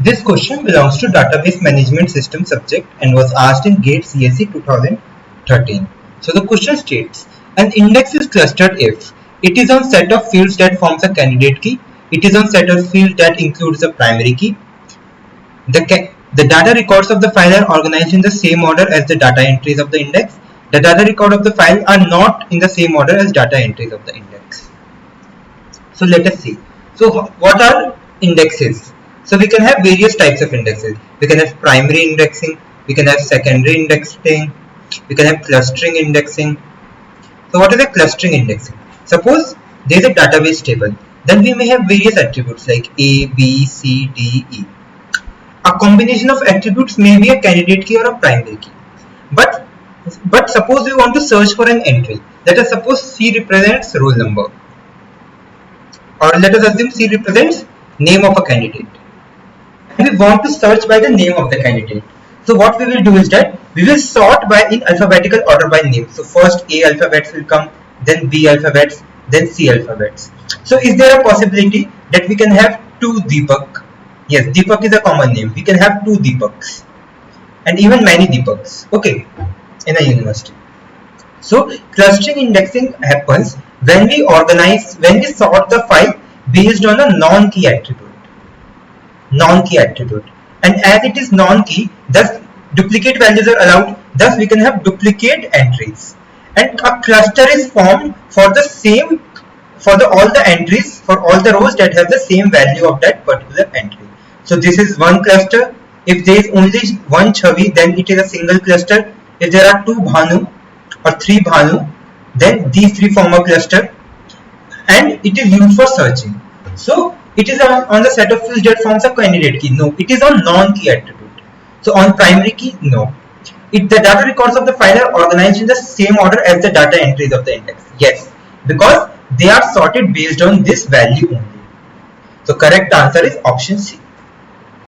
This question belongs to Database Management System subject and was asked in GATE CSE 2013. So the question states, an index is clustered if it is on set of fields that forms a candidate key, it is on set of fields that includes a primary key, the data records of the file are organized in the same order as the data entries of the index, the data record of the file are not in the same order as data entries of the index. So let us see. So what are indexes? So we can have various types of indexes. We can have primary indexing, we can have secondary indexing, we can have clustering indexing. So what is a clustering indexing? Suppose there is a database table, then we may have various attributes like A, B, C, D, E. A combination of attributes may be a candidate key or a primary key. But suppose we want to search for an entry. Let us suppose C represents roll number, or let us assume C represents name of a candidate. And we want to search by the name of the candidate. So what we will do is that we will sort by in alphabetical order by name. So first A alphabets will come, then B alphabets, then C alphabets. So is there a possibility that we can have two Deepak? Yes, Deepak is a common name. We can have two Deepaks and even many Deepaks. Okay, in a university. So clustering indexing happens when we sort the file based on a non-key attribute. And as it is non-key, thus duplicate values are allowed, thus we can have duplicate entries. And a cluster is formed for all the entries, for all the rows that have the same value of that particular entry. So this is one cluster. If there is only one Chavi, then it is a single cluster. If there are two Bhanu or three Bhanu, then these three form a cluster, and it is used for searching. So it is on the set of fields that forms a candidate key. No, it is on non-key attribute. So on primary key, no. The data records of the file are organized in the same order as the data entries of the index. Yes, because they are sorted based on this value only. So correct answer is option C.